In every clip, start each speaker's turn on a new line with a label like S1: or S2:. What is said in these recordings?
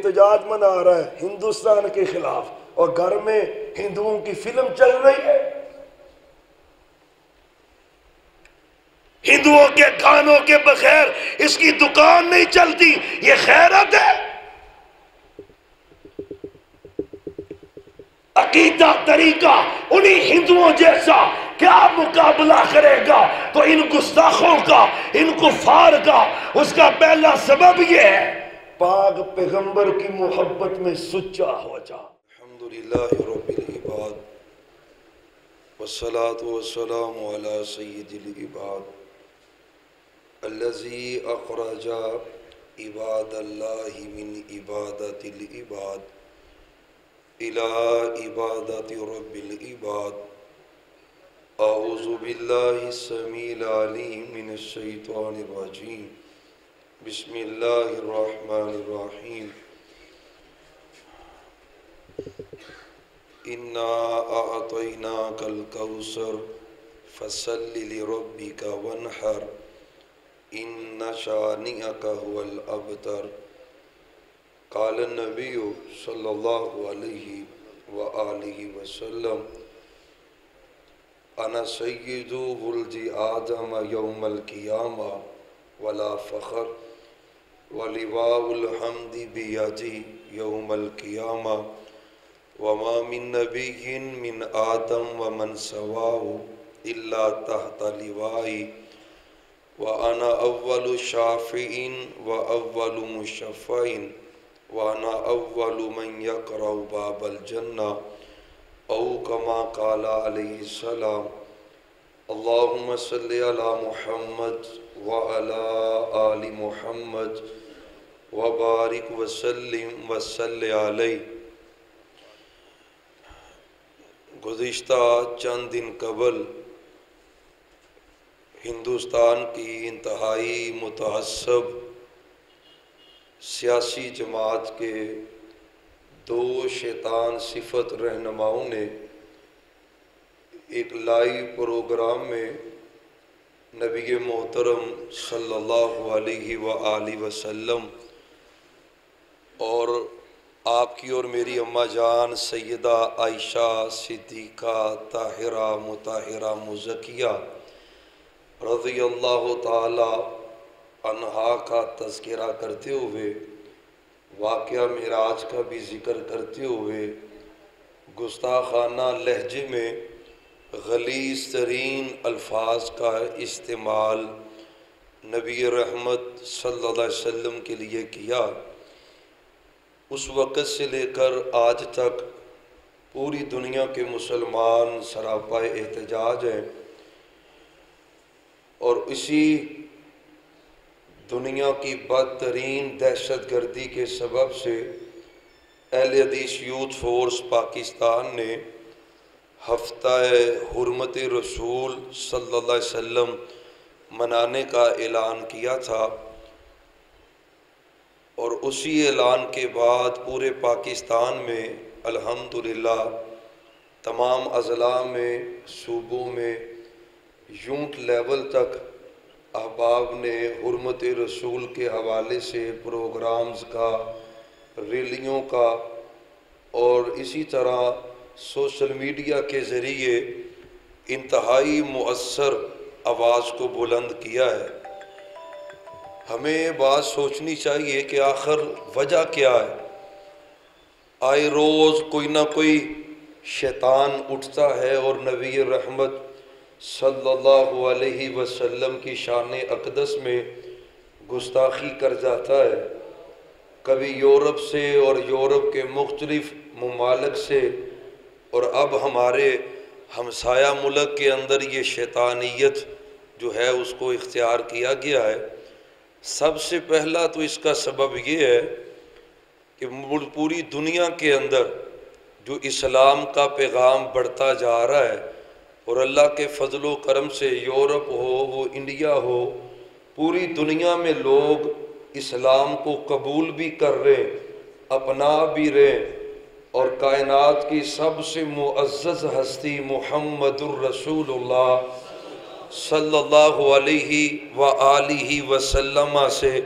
S1: احتجاج منا رہا ہے ہندوستان کے خلاف، اور گھر میں ہندوؤں کی فلم چل رہی ہے، ہندوؤں کے گانوں کے بغیر اس کی دکان نہیں چلتی، یہ خیرت ہے؟ عقیدہ طریقہ انہی ہندوؤں جیسا کیا مقابلہ کرے گا؟ تو ان گستاخوں کا، ان کفار کا، اس کا پہلا سبب یہ ہے پاک پیغمبر کی محبت میں سچا ہو جا۔ الحمدللہ رب العباد والصلاة والسلام علی سید العباد الذی اخرج عباد اللہ من عبادت العباد الى عبادت رب العباد۔ اعوذ باللہ السمیع العلیم من الشیطان الرجیم، بسم اللہ الرحمن الرحیم۔ انا اعطیناک الکوثر فصل لربک وانحر ان شانئک هو الابتر۔ قال النبی صلی اللہ علیہ وآلہ وسلم انا سید ولد آدم یوم القیامہ ولا فخر ولواء الحمد بیدی یوم القیامہ وما من نبی من آدم ومن سواہ الا تحت لوائی وانا اول شافع واول مشفع وانا اول من یقرأ باب الجنہ او کما قال علیہ السلام۔ اللہم صلی علی محمد وعلی آل محمد وبارک وسلم وصلی علیہ۔ گزشتہ چند دن قبل ہندوستان کی انتہائی متعصب سیاسی جماعت کے دو شیطان صفت رہنماؤں نے ایک لائیو پروگرام میں نبی محترم صلی اللہ علیہ وآلہ وسلم اور آپ کی اور میری اماں جان سیدہ عائشہ صدیقہ طاہرہ مطہرہ مزکیہ رضی اللہ تعالی عنہا کا تذکرہ کرتے ہوئے، واقعہ معراج کا بھی ذکر کرتے ہوئے، گستاخانہ لہجے میں غلیظ ترین الفاظ کا استعمال نبی رحمت صلی اللہ علیہ وسلم کے لیے کیا۔ اس وقت سے لے کر آج تک پوری دنیا کے مسلمان سراپا احتجاج ہیں، اور اسی دنیا کی بدترین دہشت گردی کے سبب سے اہل حدیث یوتھ فورس پاکستان نے ہفتہ حرمت رسول صلی اللہ علیہ وسلم منانے کا اعلان کیا تھا، اور اسی اعلان کے بعد پورے پاکستان میں الحمدللہ تمام اضلاع میں، صوبوں میں، یونٹ لیول تک احباب نے حرمت رسول کے حوالے سے پروگرامز کا، ریلیوں کا، اور اسی طرح سوشل میڈیا کے ذریعے انتہائی مؤثر آواز کو بلند کیا ہے۔ ہمیں بات سوچنی چاہیے کہ آخر وجہ کیا ہے؟ آئے روز کوئی نہ کوئی شیطان اٹھتا ہے اور نبی رحمت صلی اللہ علیہ وسلم کی شان اقدس میں گستاخی کر جاتا ہے، کبھی یورپ سے اور یورپ کے مختلف ممالک سے، اور اب ہمارے ہمسایہ ملک کے اندر یہ شیطانیت جو ہے اس کو اختیار کیا گیا ہے۔ سب سے پہلا تو اس کا سبب یہ ہے کہ پوری دنیا کے اندر جو اسلام کا پیغام بڑھتا جا رہا ہے، اور اللہ کے فضل و کرم سے یورپ ہو، وہ انڈیا ہو، پوری دنیا میں لوگ اسلام کو قبول بھی کر رہے، اپنا بھی رہے، اور کائنات کی سب سے معزز ہستی محمد الرسول اللہ صلی اللہ علیہ وآلہ وسلم سے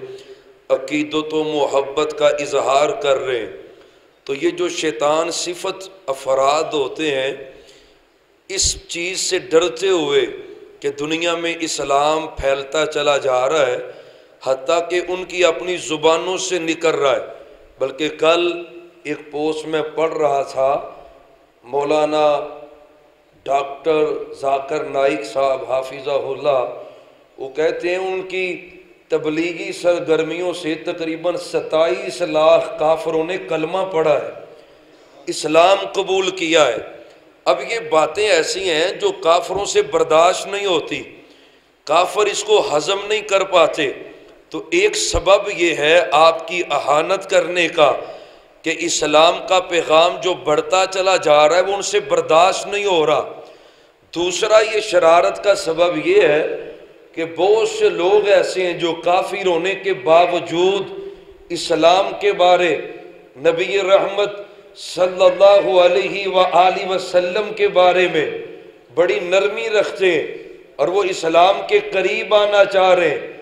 S1: عقیدت و محبت کا اظہار کر رہے ہیں، تو یہ جو شیطان صفت افراد ہوتے ہیں، اس چیز سے ڈرتے ہوئے کہ دنیا میں اسلام پھیلتا چلا جا رہا ہے، حتیٰ کہ ان کی اپنی زبانوں سے نکل رہا ہے۔ بلکہ کل ایک پوسٹ میں پڑھ رہا تھا، مولانا ڈاکٹر ذاکر نائک صاحب حافظہ اللہ، وہ کہتے ہیں ان کی تبلیغی سرگرمیوں سے تقریباً 27 لاکھ کافروں نے کلمہ پڑھا ہے، اسلام قبول کیا ہے۔ اب یہ باتیں ایسی ہیں جو کافروں سے برداشت نہیں ہوتی، کافر اس کو ہضم نہیں کر پاتے، تو ایک سبب یہ ہے آپ کی اہانت کرنے کا کہ اسلام کا پیغام جو بڑھتا چلا جا رہا ہے وہ ان سے برداشت نہیں ہو رہا۔ دوسرا یہ شرارت کا سبب یہ ہے کہ بہت سے لوگ ایسے ہیں جو کافر ہونے کے باوجود اسلام کے بارے، نبی رحمت صلی اللہ علیہ وآلہ وسلم کے بارے میں بڑی نرمی رکھتے ہیں اور وہ اسلام کے قریب آنا چاہ رہے ہیں۔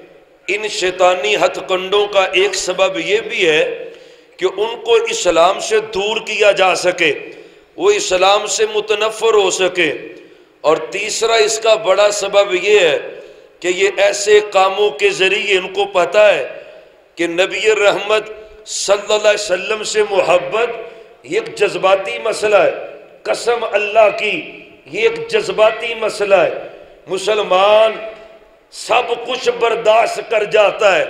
S1: ان شیطانی ہتھ کنڈوں کا ایک سبب یہ بھی ہے کہ ان کو اسلام سے دور کیا جا سکے، وہ اسلام سے متنفر ہو سکے۔ اور تیسرا اس کا بڑا سبب یہ ہے کہ یہ ایسے کاموں کے ذریعے ان کو پتہ ہے کہ نبی رحمت صلی اللہ علیہ وسلم سے محبت یہ ایک جذباتی مسئلہ ہے، قسم اللہ کی یہ ایک جذباتی مسئلہ ہے۔ مسلمان سب کچھ برداشت کر جاتا ہے،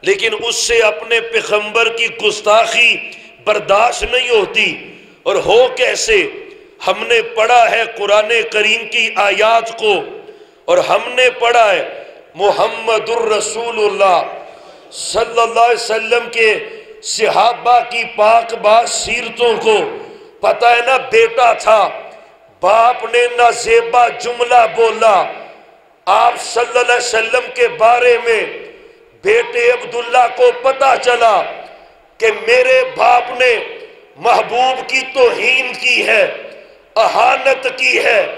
S1: لیکن اس سے اپنے پیغمبر کی گستاخی برداشت نہیں ہوتی۔ اور ہو کیسے؟ ہم نے پڑھا ہے قرآن کریم کی آیات کو، اور ہم نے پڑھا ہے محمد الرسول اللہ صلی اللہ علیہ وسلم کے صحابہ کی پاک باز سیرتوں کو۔ پتہ ہے نا، بیٹا تھا، باپ نے نہ زیبا جملہ بولا آپ صلی اللہ علیہ وسلم کے بارے میں۔ بیٹے عبداللہ کو پتہ چلا کہ میرے باپ نے محبوب کی توہین کی ہے، اہانت کی ہے،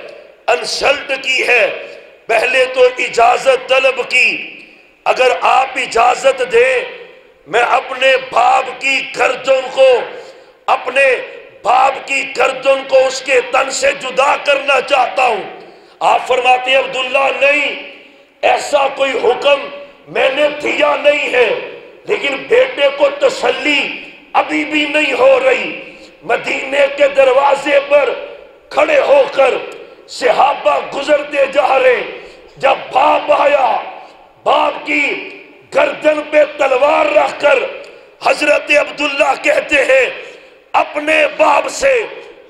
S1: انسلٹ کی ہے۔ پہلے تو اجازت طلب کی، اگر آپ اجازت دیں میں اپنے باپ کی گردن کو، اپنے باپ کی گردن کو اس کے تن سے جدا کرنا چاہتا ہوں۔ آپ فرماتے ہیں عبداللہ نہیں، ایسا کوئی حکم میں نے دیا نہیں ہے۔ لیکن بیٹے کو تسلی ابھی بھی نہیں ہو رہی۔ مدینے کے دروازے پر کھڑے ہو کر صحابہ گزرتے جا رہے، جب باپ آیا، باپ کی گردن پہ تلوار رکھ کر حضرت عبداللہ کہتے ہیں اپنے باپ سے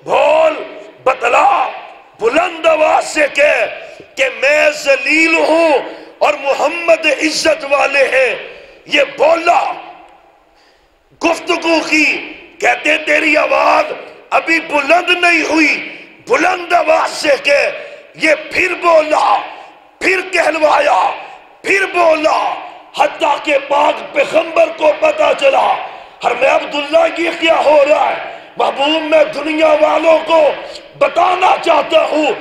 S1: بول بتلا، بلند آواز سے کہہ کہ میں ذلیل ہوں اور محمد عزت والے ہیں۔ یہ بولا، گفتگو کی، کہتے تیری آواز ابھی بلند نہیں ہوئی، بلند آواز سے کہہ۔ یہ پھر بولا، پھر کہلوایا، پھر بولا، حتیٰ کہ پاک پیغمبر کو پتا چلا۔ ہر میں عبداللہ یہ کیا ہو رہا ہے؟ محبوب میں دنیا والوں کو بتانا چاہتا ہوں،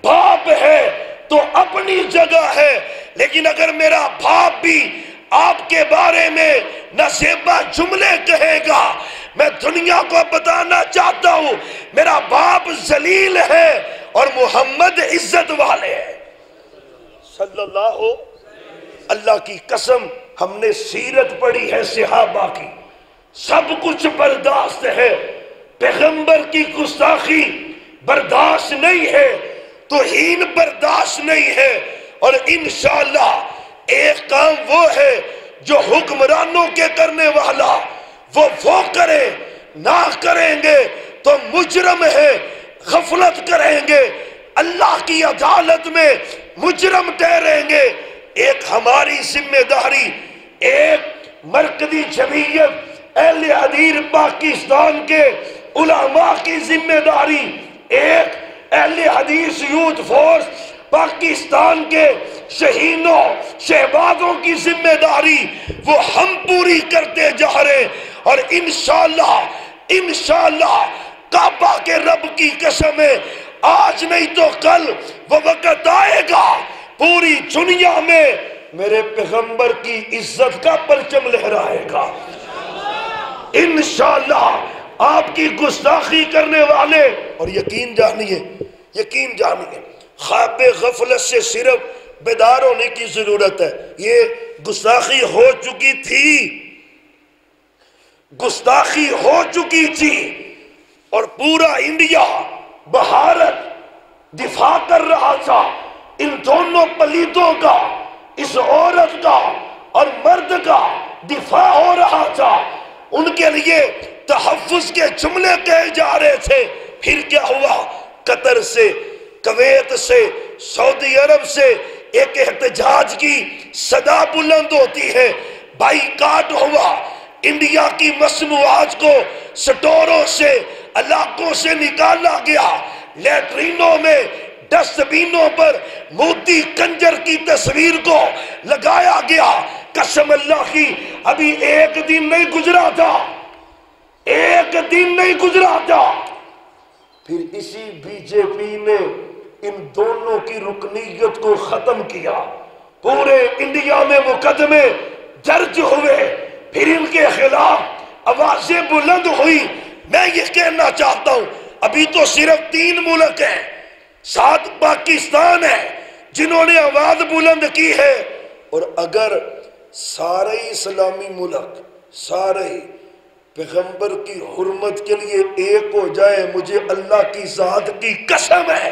S1: باپ ہے تو اپنی جگہ ہے، لیکن اگر میرا باپ بھی آپ کے بارے میں نازیبا جملے کہے گا، میں دنیا کو بتانا چاہتا ہوں میرا باپ ذلیل ہے اور محمد عزت والے ہیں صلی اللہ کی قسم۔ ہم نے سیرت پڑھی ہے صحابہ کی، سب کچھ برداشت ہے، پیغمبر کی گستاخی برداشت نہیں ہے، توہین برداشت نہیں ہے۔ اور انشاءاللہ ایک کام وہ ہے جو حکمرانوں کے کرنے والا وہ کرے، نہ کریں گے تو مجرم ہے، غفلت کریں گے اللہ کی عدالت میں مجرم ٹھہریں گے۔ ایک ہماری ذمہ داری، ایک مرکزی جمعیت اہل حدیث پاکستان کے علماء کی ذمہ داری، ایک اہل حدیث یوتھ فورس پاکستان کے شہینوں شہبازوں کی ذمہ داری، وہ ہم پوری کرتے جا رہے۔ اور انشاءاللہ کعبہ کے رب کی قسم ہے، آج نہیں تو کل وہ وقت آئے گا پوری دنیا میں
S2: میرے پیغمبر کی عزت کا پرچم لہرائے گا انشاءاللہ۔ آپ کی گستاخی کرنے والے، اور یقین جانیے خواب غفلت سے صرف بیدار ہونے کی ضرورت ہے۔ یہ گستاخی ہو چکی تھی اور پورا انڈیا بھارت دفاع کر رہا تھا ان دونوں پلیتوں کا، اس عورت کا اور مرد کا دفاع ہو رہا تھا، ان کے لیے تحفظ کے جملے کہے جا رہے تھے۔ پھر کیا ہوا؟ قطر سے، کویت سے، سعودی عرب سے ایک احتجاج کی صدا بلند ہوتی ہے، بائیکاٹ ہوا، انڈیا کی مصنوعات کو سٹوروں سے، علاقوں سے نکالا گیا، لیٹرینوں میں، ڈسٹ بینوں پر مودی کنجر کی تصویر کو لگایا گیا۔ قسم اللہ کی ابھی ایک دن نہیں گزرا تھا پھر اسی بی جے پی نے ان دونوں کی رکنیت کو ختم کیا، پورے انڈیا میں مقدمے درج ہوئے، پھر ان کے خلاف آوازیں بلند ہوئی۔ میں یہ کہنا چاہتا ہوں ابھی تو صرف 3 ملک ہیں، 7 پاکستان ہے جنہوں نے آواز بلند کی ہے، اور اگر سارے اسلامی ملک سارے پیغمبر کی حرمت کے لیے ایک ہو جائے، مجھے اللہ کی ذات کی قسم ہے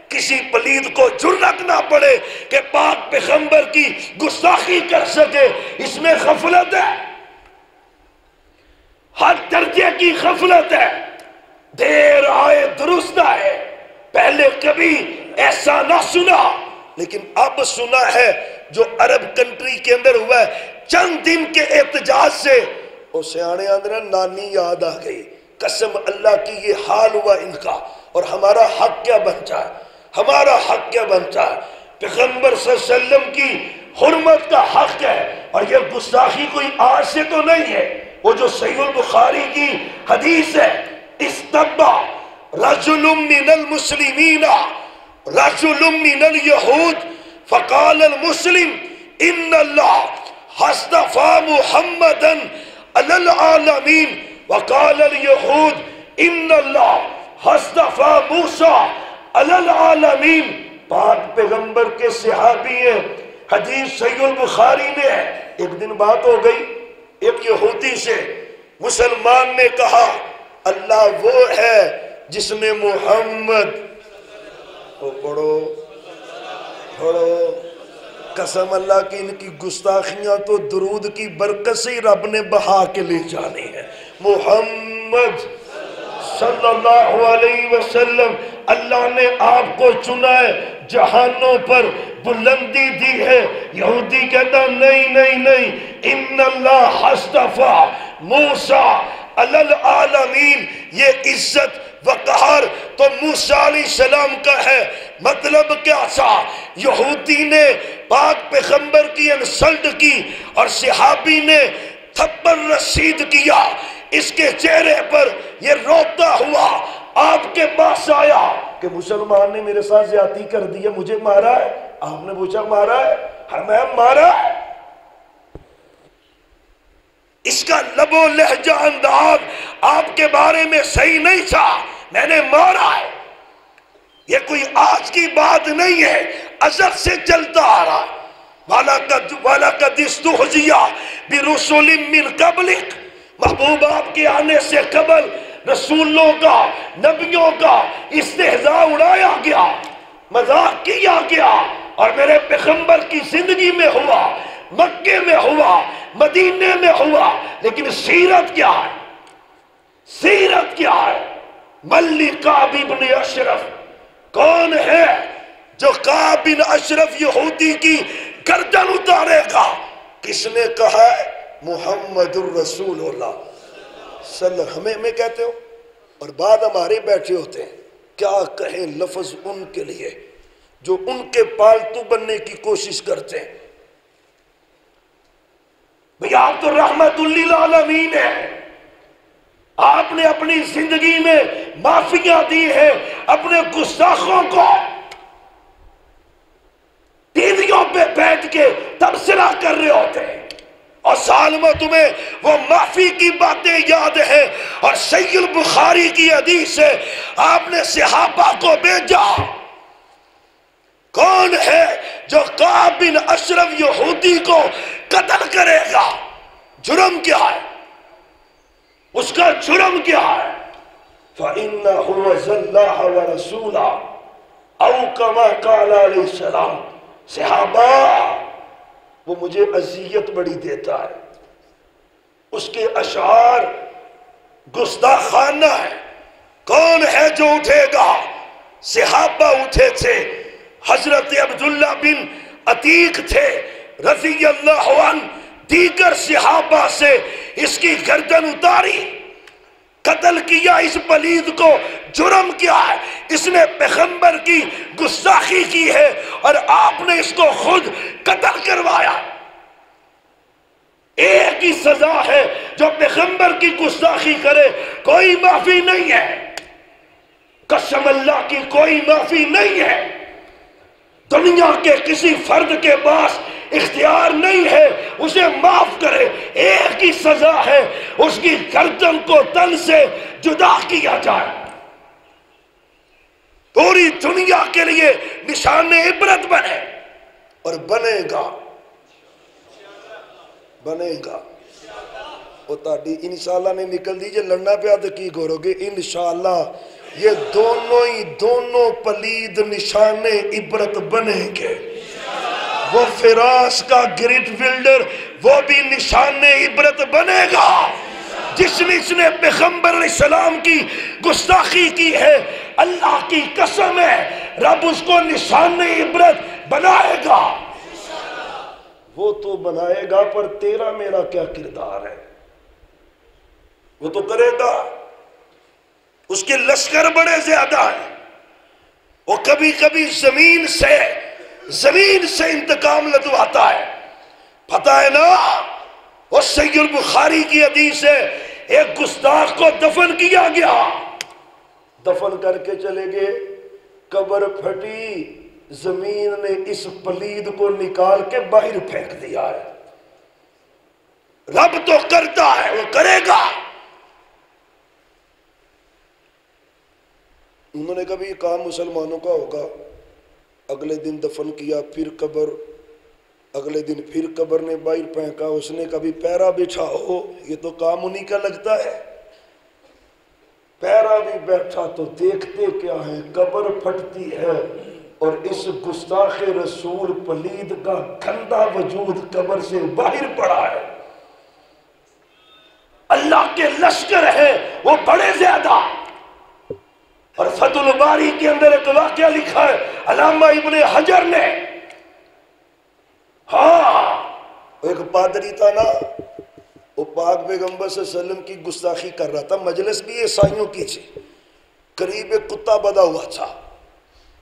S2: کسی پلید کو جرأت نہ پڑے کہ پاک پیغمبر کی گستاخی کر سکے۔ اس میں غفلت ہے، ہر درجے کی غفلت ہے، دیر آئے درست آئے۔ پہلے کبھی ایسا نہ سنا، لیکن اب سنا ہے جو عرب کنٹری کے اندر ہوا ہے۔ چند دن کے احتجاج سے وہ سیانے اندر نانی یاد آ گئی۔ قسم اللہ کی یہ حال ہوا ان کا، اور ہمارا حق کیا بنتا ہے؟ پیغمبر صلی اللہ علیہ وسلم کی حرمت کا حق ہے، اور یہ گستاخی کوئی آج سے تو نہیں ہے۔ وہ جو صحیح البخاری کی حدیث ہے، استبا رجل من المسلمین رجل من الیہود فقال المسلم ان اللہ اصطفى محمدا علی العالمین وقال الیہود ان اللہ اصطفى موسیٰ علی العالمین۔ پاک پیغمبر کے صحابی ہیں، حدیث صحیح البخاری میں ہے۔ ایک دن بات ہو گئی، ایک یہودی سے مسلمان نے کہا اللہ وہ ہے جس نے محمد کو پڑھو قسم اللہ کی ان کی گستاخیاں تو درود کی برکت سے ہی رب نے بہا کے لے جانی ہے۔ محمد صلی اللہ علیہ وسلم، اللہ نے آپ کو چنا ہے، جہانوں پر بلندی دی ہے۔ یہودی کہتا نہیں، ان اللہ اصطفیٰ موسیٰ علی العالمین۔ یہ عزت وقار تو موسیٰ علیہ السلام کا ہے۔ مطلب کیا تھا؟ یہودی نے پاک پیغمبر کی انسلٹ کی اور صحابی نے تھپڑ رسید کیا۔ اس کے چہرے پر یہ روتا ہوا آپ کے پاس آیا کہ مسلمان نے میرے ساتھ زیادتی کر دی ہے، مجھے مارا ہے۔ آپ نے پوچھا مارا ہے؟ ہمیں مارا ہے؟ اس کا لب و لہجہ انداز آپ کے بارے میں صحیح نہیں تھا، میں نے مارا ہے۔ یہ کوئی آج کی بات نہیں ہے، ازل سے چلتا آ رہا ہے۔ وَلَقَدِ اسْتُهْزِئَ بِرُسُلٍ مِّن قَبْلِكَ، محبوب آپ کے آنے سے قبل رسولوں کا، نبیوں کا استہزاء اڑایا گیا، مذاق کیا گیا، اور میرے پیغمبر کی زندگی میں ہوا، مکے میں ہوا، مدینے میں ہوا۔ لیکن سیرت کیا ہے؟ سیرت کیا ہے؟ ملی کعب بن اشرف کون ہے جو کعب بن اشرف یہودی کی گردن اتارے گا؟ کس نے کہا ہے؟ محمد الرسول اللہ صلی اللہ علیہ وسلم۔ ہمیں کہتے ہو اور بعد ہمارے بیٹھے ہوتے ہیں، کیا کہیں لفظ ان کے لیے جو ان کے پالتو بننے کی کوشش کرتے ہیں۔ بھئی آپ تو رحمت للعالمین ہیں، آپ نے اپنی زندگی میں معافیاں دی ہیں اپنے گستاخوں کو۔ ٹی ویوں پہ بیٹھ کے تبصرہ کر رہے ہوتے ہیں، اور سالمہ تمہیں وہ معافی کی باتیں یاد ہیں، اور صحیح البخاری کی حدیث ہے آپ نے صحابہ کو بھیجا، کون ہے جو کعب بن اشرف یہودی کو قتل کرے گا؟ جرم کیا ہے اس کا؟ جرم کیا ہے؟ فَإِنَّهُ وَزَلَّهَ وَرَسُولَهُ او کما قال علیہ السلام، صحابہ وہ مجھے اذیت بڑی دیتا ہے، اس کے اشعار گستاخانہ ہے۔ کون ہے جو اٹھے گا؟ صحابہ اٹھے تھے، حضرت عبداللہ بن عتیق تھے رضی اللہ عنہ، دیگر صحابہ سے اس کی گردن اتاری، قتل کیا اس پلید کو۔ جرم کیا ہے؟ اس نے پیغمبر کی گستاخی کی ہے اور آپ نے اس کو خود قتل کروایا۔ ایک ہی سزا ہے جو پیغمبر کی گستاخی کرے، کوئی معافی نہیں ہے، قسم اللہ کی کوئی معافی نہیں ہے۔ دنیا کے کسی فرد کے پاس اختیار نہیں ہے اسے معاف کرے، ایک ہی سزا ہے، اس کی گردن کو تن سے جدا کیا جائے۔ پوری دنیا کے لیے نشان عبرت بنے، اور بنے گا، بنے گا۔ وہ تاڑی انشاءاللہ نے نکل دیجئے، لڑنا پہ آتے کی گورو گے انشاءاللہ یہ دونوں پلید نشان عبرت بنیں گے۔ وہ فراس کا گریٹ بلڈر وہ بھی نشان عبرت بنے گا، جس نے پیغمبر علیہ السلام کی گستاخی کی ہے، اللہ کی قسم ہے رب اس کو نشان عبرت بنائے گا۔ وہ تو بنائے گا، پر تیرا میرا کیا کردار ہے؟ وہ تو کرے گا، اس کے لشکر بڑے زیادہ ہیں، وہ کبھی کبھی زمین سے انتقام لدواتا ہے، پتہ ہے نا؟ وہ صحیح البخاری کی حدیث ہے، ایک گستاخ کو دفن کیا گیا، دفن کر کے چلے گئے، قبر پھٹی، زمین نے اس پلید کو نکال کے باہر پھینک دیا ہے۔ رب تو کرتا ہے، وہ کرے گا۔ انہوں نے کبھی کام مسلمانوں کا ہوگا، اگلے دن دفن کیا، پھر قبر، اگلے دن پھر قبر نے باہر پھینکا، اس نے کبھی پیرا بٹھا ہو، یہ تو کام انہی کا لگتا ہے۔ پیرا بھی بیٹھا تو دیکھتے کیا ہے، قبر پھٹتی ہے اور اس گستاخ رسول پلید کا گندا وجود قبر سے باہر پڑا ہے۔ اللہ کے لشکر ہے وہ بڑے زیادہ۔ اور فتح الباری کے اندر ایک واقعہ لکھا ہے علامہ ابن حجر نے، ہاں ایک پادری تھا نا، وہ پاک پیغمبر صلی اللہ علیہ وسلم کی گستاخی کر رہا تھا، مجلس بھی عیسائیوں کی تھی، قریب ایک کتا بندھا ہوا تھا،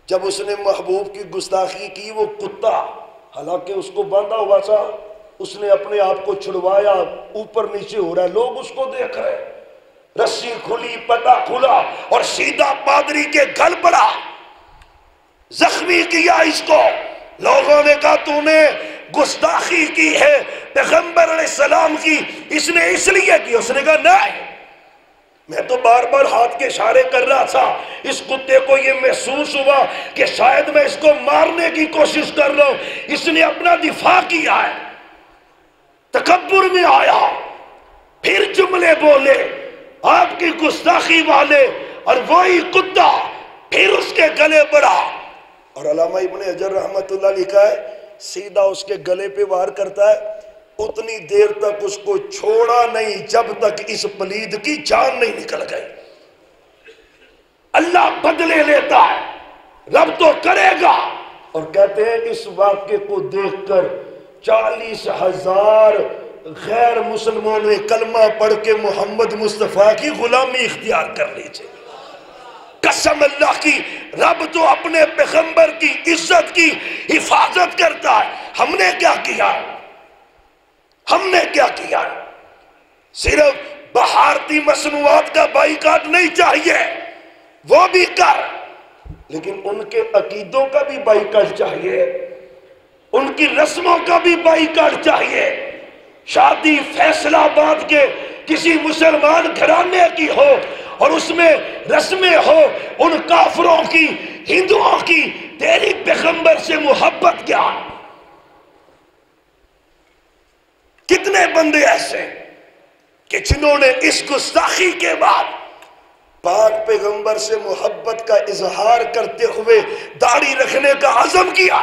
S2: جب اس نے محبوب کی گستاخی کی، وہ کتا حالانکہ اس کو باندھا ہوا تھا، اس نے اپنے آپ کو چھڑوایا، اوپر نیچے ہو رہا ہے، لوگ اس کو دیکھ رہے، رسی کھلی، پٹا کھلا اور سیدھا پادری کے گل پڑا، زخمی کیا اس کو۔ لوگوں نے کہا تو نے گستاخی کی ہے پیغمبر علیہ السلام کی، اس نے اس لیے کی۔ اس نے کہا نہیں، میں تو بار بار ہاتھ کے اشارے کر رہا تھا، اس کتے کو یہ محسوس ہوا کہ شاید میں اس کو مارنے کی کوشش کر رہا ہوں، اس نے اپنا دفاع کیا ہے، تکبر میں آیا، پھر جملے بولے آپ کی گستاخی والے، اور وہی کتا پھر اس کے گلے بڑھا۔ اور علامہ ابن حجر رحمت اللہ لکھا ہے سیدھا اس کے گلے پہ وار کرتا ہے، اتنی دیر تک اس کو چھوڑا نہیں جب تک اس پلید کی جان نہیں نکل گئی۔ اللہ بدلے لیتا ہے، رب تو کرے گا۔ اور کہتے ہیں اس واقعے کو دیکھ کر 40,000 غیر مسلمانوں نے کلمہ پڑھ کے محمد مصطفیٰ کی غلامی اختیار کر لی تھی۔ قسم اللہ کی، رب تو اپنے پیغمبر کی عزت کی حفاظت کرتا ہے۔ ہم نے کیا کیا؟ ہم نے کیا کیا؟ صرف بھارتی مصنوعات کا بائیکاٹ نہیں چاہیے، وہ بھی کر، لیکن ان کے عقیدوں کا بھی بائیکاٹ چاہیے، ان کی رسموں کا بھی بائیکاٹ چاہیے. شادی فیصلہ آباد کے کسی مسلمان گھرانے کی ہو اور اس میں رسمیں ہو ان کافروں کی، ہندوؤں کی، تیری پیغمبر سے محبت کیا؟ کتنے بندے ایسے کہ جنہوں نے اس گستاخی کے بعد پاک پیغمبر سے محبت کا اظہار کرتے ہوئے داڑھی رکھنے کا عزم کیا.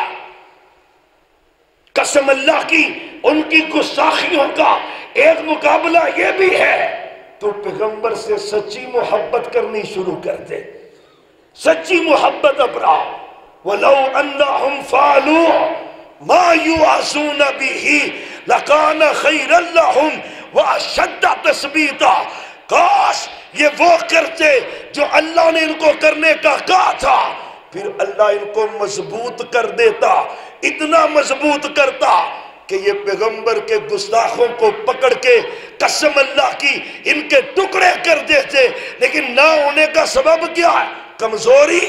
S2: قسم اللہ کی ان کی گستاخیوں کا ایک مقابلہ یہ بھی ہے، تو پیغمبر سے سچی محبت کرنی شروع کر دے. سچی محبت اپنا. وَلَوْ أَنَّهُمْ فَعَلُوا مَا يُوعَظُونَ بِهِ لَكَانَ خَيْرًا لَهُمْ وَأَشَدَّ تَثْبِيتًا. کاش یہ وہ کرتے جو اللہ نے ان کو کرنے کا کہا تھا، پھر اللہ ان کو مضبوط کر دیتا، اتنا مضبوط کرتا کہ یہ پیغمبر کے گستاخوں کو پکڑ کے قسم اللہ کی ان کے ٹکڑے کر دیتے. لیکن نہ ہونے کا سبب کیا ہے؟ کمزوری.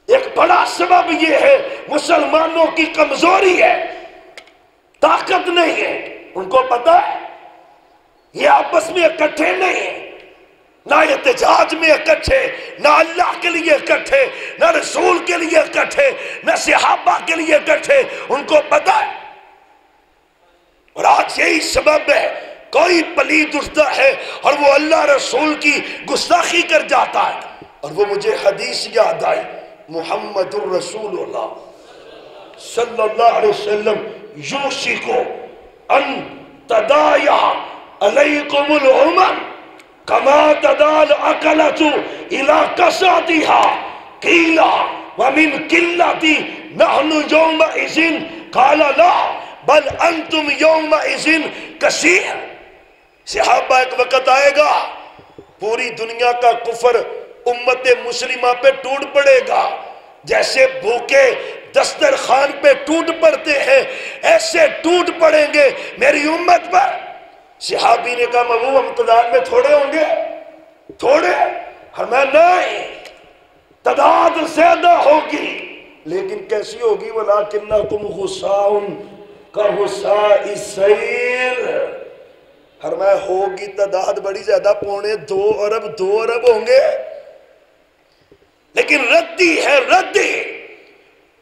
S2: ایک بڑا سبب یہ ہے مسلمانوں کی کمزوری ہے، طاقت نہیں ہے. ان کو پتا ہے یہ آپس میں اکٹھے نہیں ہیں، نہ احتجاج میں اکٹھے، نہ اللہ کے لیے اکٹھے، نہ رسول کے لیے اکٹھے، نہ صحابہ کے لیے اکٹھے. ان کو پتا ہے. اور آج یہی سبب ہے کوئی پلید اٹھتا ہے اور وہ اللہ رسول کی گستاخی کر جاتا ہے. اور وہ مجھے حدیث یاد آئی، محمد الرسول اللہ صلی اللہ علیہ وسلم یوشکو ان تدایا علیکم الامم کما تدال اکلت الى کساتها قیلا ومن قلتی نحن یومئذ قال لا بل انتم یومئذ کثیر. صحابہ ایک وقت آئے گا پوری دنیا کا کفر امت مسلمہ پہ ٹوٹ پڑے گا، جیسے بھوکے دسترخوان پہ ٹوٹ پڑتے ہیں ایسے ٹوٹ پڑیں گے میری امت پر. صحابی نے کہا محبوب ہم تعداد میں تھوڑے ہوں گے؟ تھوڑے؟ ہمیں نہیں، تعداد زیادہ ہوگی، لیکن کیسی ہوگی؟ وَلَكِنَّكُمْ غُصَاءٌ كَغُصَاءِ السَّيْلِ. ہمیں ہوگی تعداد بڑی زیادہ، 2 ارب ہوں گے، لیکن ردی ہے ردی.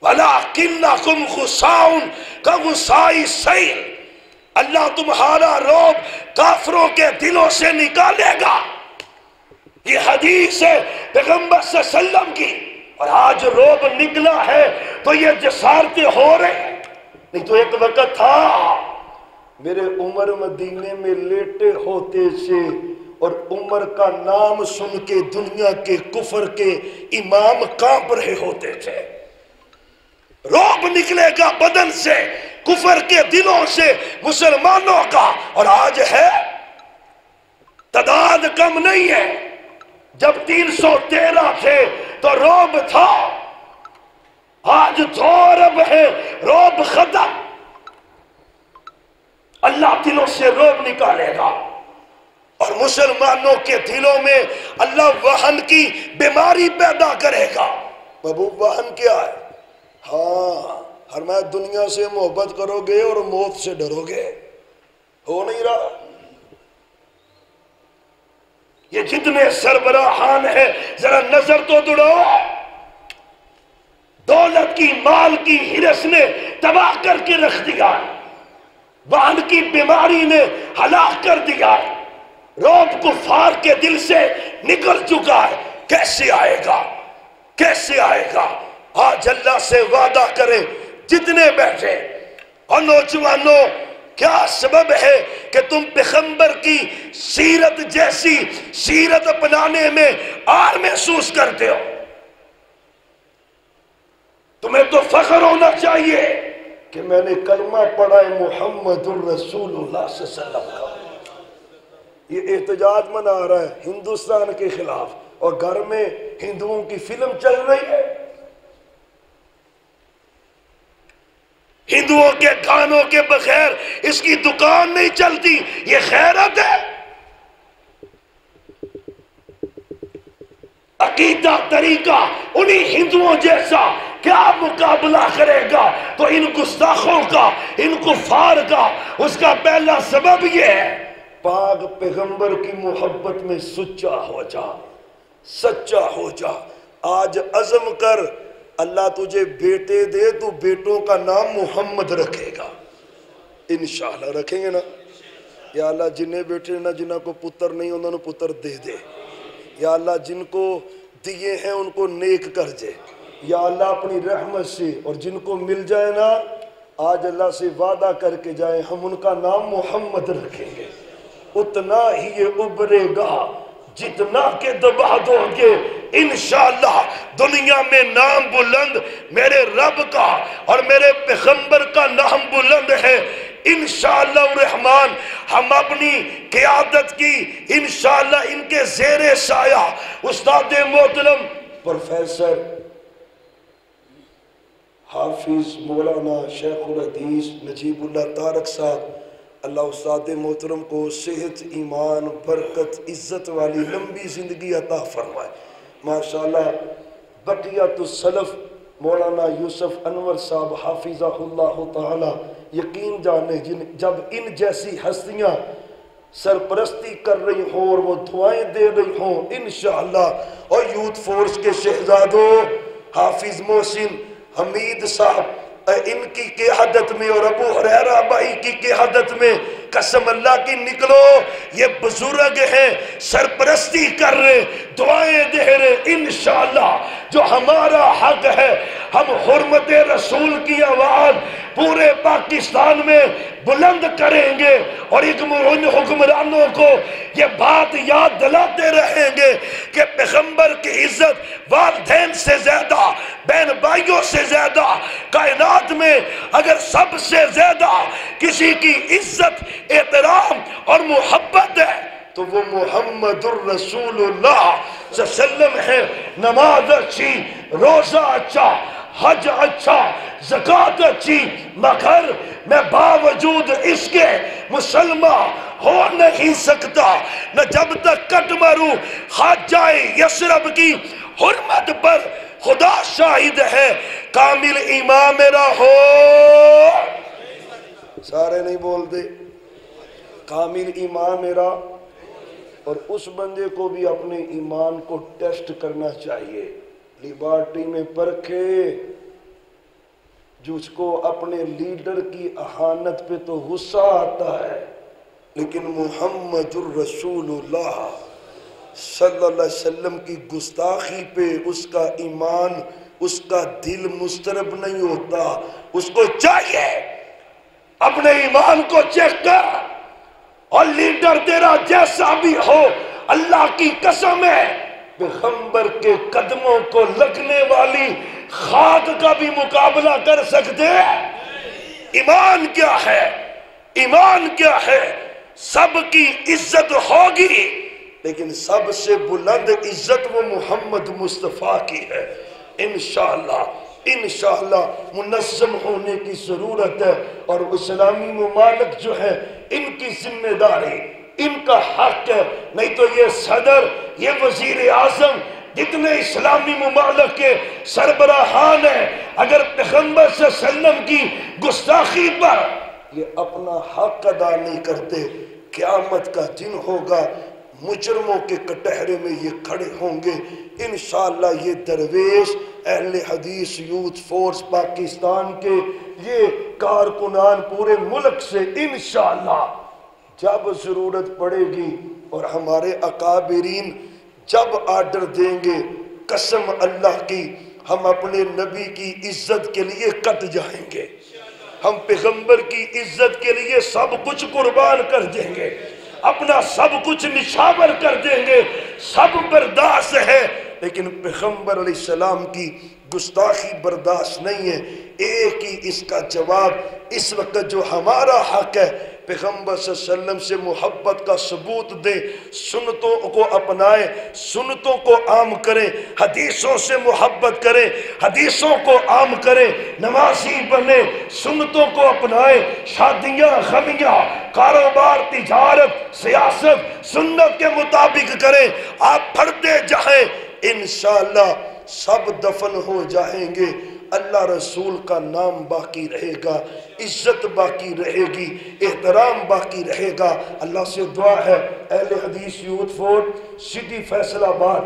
S2: وَلَكِنَّكُمْ غُصَاءٌ كَغُصَاءِ السَّيْلِ. اللہ تمہارا رعب کافروں کے دلوں سے نکالے گا. یہ حدیث ہے پیغمبر صلی اللہ علیہ وسلم کی. اور آج رعب نکلا ہے تو یہ جسارتیں ہو رہے ہیں. نہیں تو ایک وقت تھا میرے عمر مدینے میں لیٹے ہوتے سے اور عمر کا نام سن کے دنیا کے کفر کے امام کانپ رہے ہوتے تھے. رعب نکلے گا بدن سے، کفر کے دلوں سے مسلمانوں کا. اور آج ہے تعداد کم نہیں ہے. جب 313 تھے تو رعب تھا، آج 2 ارب ہے، رعب ختم. اللہ دلوں سے رعب نکالے گا اور مسلمانوں کے دلوں میں اللہ وہن کی بیماری پیدا کرے گا. بابو وہن کیا ہے؟ ہاں فرمایا دنیا سے محبت کرو گے اور موت سے ڈرو گے. ہو نہیں رہا. یہ جتنے سربراہان ہیں ذرا نظر تو دوڑاؤ. دولت کی، مال کی ہرس نے تباہ کر کے رکھ دیا، وہن کی بیماری نے ہلاک کر دیا. رعب کفار کے دل سے نکل چکا ہے. کیسے آئے گا؟ کیسے آئے گا؟ آج اللہ سے وعدہ کریں جتنے بیٹھے. اور نوجوانوں کیا سبب ہے کہ تم پیغمبر کی سیرت جیسی سیرت اپنانے میں آر محسوس کرتے ہو؟ تمہیں تو فخر ہونا چاہیے کہ میں نے کلمہ پڑھا ہے محمد الرسول اللہ صلی اللہ علیہ وسلم کا. یہ احتجاج منا رہا ہے ہندوستان کے خلاف اور گھر میں ہندوؤں کی فلم چل رہی ہے. ہندوؤں کے گانوں کے بغیر اس کی دکان نہیں چلتی. یہ خیرت ہے؟ عقیدہ طریقہ انہی ہندوؤں جیسا کیا مقابلہ کرے گا؟ تو ان گستاخوں کا، ان کفار کا، اس کا پہلا سبب یہ ہے پاک پیغمبر کی محبت میں سچا ہو جا، سچا ہو جا۔ آج عزم کر اللہ تجھے بیٹے دے تو بیٹوں کا نام محمد رکھے گا، انشاءاللہ رکھیں گے نا؟ یا اللہ جنہیں بیٹے نا جنہاں کو پتر نہیں انہوں نے پتر دے دے، یا اللہ جن کو دیے ہیں ان کو نیک کر دے، یا اللہ اپنی رحمت سے، اور جن کو مل جائے نا آج اللہ سے وعدہ کر کے جائیں ہم ان کا نام محمد رکھیں گے، اتنا ہی یہ ابھرے گا جتنا کہ دبا دو گے انشاءاللہ۔ دنیا میں نام بلند میرے رب کا اور میرے پیغمبر کا نام بلند ہے انشاءاللہ الرحمن۔ ہم اپنی قیادت کی انشاءاللہ ان کے زیر سایہ استاد محترم پروفیسر حافظ مولانا شیخ الحدیث نجیب اللہ طارق صاحب، اللہ استاد محترم کو صحت، ایمان، برکت، عزت والی لمبی زندگی عطا فرمائے۔ ماشاءاللہ بقیت السلف مولانا یوسف انور صاحب حافظہ اللہ تعالی، یقین جانے جب ان جیسی ہستیاں سرپرستی کر رہی ہوں اور وہ دعائیں دے رہی ہوں انشاءاللہ، اور یوتھ فورس کے شہزادوں حافظ محسن حمید صاحب ان کی قیادت میں اور ابو ہریرہ بھائی کی قیادت میں قسم اللہ کی نکلو، یہ بزرگ ہیں سرپرستی کر رہے دعائیں دے رہے انشاءاللہ۔ جو ہمارا حق ہے ہم حرمت رسول کی آواز پورے پاکستان میں بلند کریں گے، اور ان حکمرانوں کو یہ بات یاد دلاتے رہیں گے کہ پیغمبر کی عزت والدین سے زیادہ، بہن بھائیوں سے زیادہ، کائنات میں اگر سب سے زیادہ کسی کی عزت، احترام اور محبت ہے تو وہ محمد الرسول اللہ صلی اللہ علیہ وسلم ہے۔ نماز اچھی، روزہ اچھا، حج اچھا، زکوٰۃ اچھی، مگر میں باوجود اس کے مسلمان ہو نہیں سکتا نہ جب تک کٹ ماروں۔ خواجہ یثرب کی حرمت پر خدا شاہد ہے کامل ایمان میرا ہو، سارے نہیں بولتے کامل ایمان میرا، اور اس بندے کو بھی اپنے ایمان کو ٹیسٹ کرنا چاہیے، لیبارٹری میں پرکھے۔ جس کو اپنے لیڈر کی اہانت پہ تو غصہ آتا ہے، لیکن محمد الرسول اللہ صلی اللہ علیہ وسلم کی گستاخی پہ اس کا ایمان، اس کا دل مضطرب نہیں ہوتا۔ اس کو چاہیے اپنے ایمان کو چیک کر، اور لیڈر تیرا جیسا بھی ہو اللہ کی قسم ہے پیغمبر کے قدموں کو لگنے والی خاک کا بھی مقابلہ کر سکتے ہیں۔ ایمان کیا ہے؟ ایمان کیا ہے؟ سب کی عزت ہوگی لیکن سب سے بلند عزت وہ محمد مصطفیٰ کی ہے۔ انشاءاللہ انشاءاللہ منظم ہونے کی ضرورت ہے، اور اسلامی ممالک جو ہے ان کی ذمہ داری، ان کا حق ہے۔ نہیں تو یہ صدر، یہ وزیر اعظم، جتنے اسلامی ممالک کے سربراہان ہیں، اگر پیغمبر صلی اللہ علیہ وسلم کی گستاخی پر یہ اپنا حق ادا نہیں کرتے، قیامت کا دن ہوگا مجرموں کے کٹہرے میں یہ کھڑے ہوں گے۔ انشاءاللہ یہ درویش اہل حدیث یوتھ فورس پاکستان کے یہ کارکنان پورے ملک سے انشاءاللہ جب ضرورت پڑے گی اور ہمارے اکابرین جب آرڈر دیں گے، قسم اللہ کی ہم اپنے نبی کی عزت کے لیے کٹ جائیں گے، ہم پیغمبر کی عزت کے لیے سب کچھ قربان کر دیں گے، اپنا سب کچھ نشاور کر دیں گے، سب برداشت ہے، لیکن پیغمبر علیہ السلام کی گستاخی برداشت نہیں ہے۔ ایک ہی اس کا جواب اس وقت جو ہمارا حق ہے، پیغمبر صلی اللہ علیہ وسلم سے محبت کا ثبوت دیں، سنتوں کو اپنائیں، سنتوں کو عام کریں، حدیثوں سے محبت کریں، حدیثوں کو عام کریں، نمازی بنیں، سنتوں کو اپنائیں، شادیاں غمیاں کاروبار تجارت سیاست سنت کے مطابق کریں، آپ پڑھتے جائیں انشاءاللہ سب دفن ہو جائیں گے، اللہ رسول کا نام باقی رہے گا، عزت باقی رہے گی، احترام باقی رہے گا۔ اللہ سے دعا ہے اہل حدیث یوتھ فورس سٹی فیصل آباد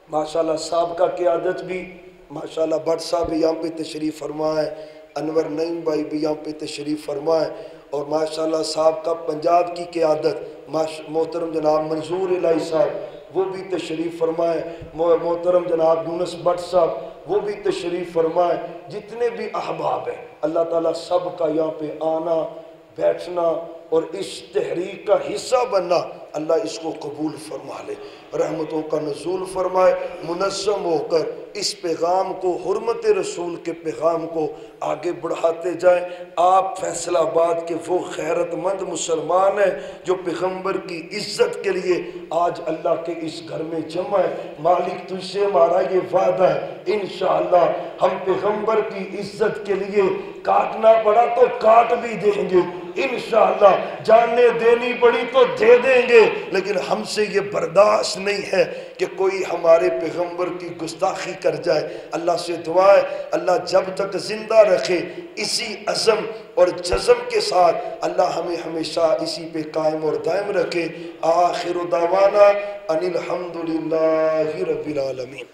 S2: ماشاءاللہ صاحب کا قیادت بھی، ماشاءاللہ بٹ صاحب بھی یہاں پہ تشریف فرمائیں، انور نعیم بھائی بھی یہاں پہ تشریف فرمائیں، اور ماشاءاللہ صاحب کا پنجاب کی قیادت محترم جناب منظور الہی صاحب وہ بھی تشریف فرمائیں، محترم جناب یونس بٹ صاحب وہ بھی تشریف فرمائیں، جتنے بھی احباب ہیں اللہ تعالیٰ سب کا یہاں پہ آنا بیٹھنا اور اس تحریک کا حصہ بننا اللہ اس کو قبول فرما لے، رحمتوں کا نزول فرمائے، منظم ہو کر اس پیغام کو، حرمت رسول کے پیغام کو آگے بڑھاتے جائیں۔ آپ فیصل آباد کے وہ غیرت مند مسلمان ہیں جو پیغمبر کی عزت کے لیے آج اللہ کے اس گھر میں جمع ہے۔ مالک تجھ سے ہمارا یہ وعدہ ہے، انشاءاللہ ہم پیغمبر کی عزت کے لیے کاٹنا پڑا تو کاٹ بھی دیں گے، انشاءاللہ جانیں دینی پڑی تو دے دیں گے، لیکن ہم سے یہ برداشت نہیں ہے کہ کوئی ہمارے پیغمبر کی گستاخی کر جائے۔ اللہ سے دعا ہے اللہ جب تک زندہ رکھے اسی عزم اور جزم کے ساتھ اللہ ہمیں ہمیشہ اسی پہ قائم اور دائم رکھے۔ آخر دعوانا ان الحمدللہ رب العالمین۔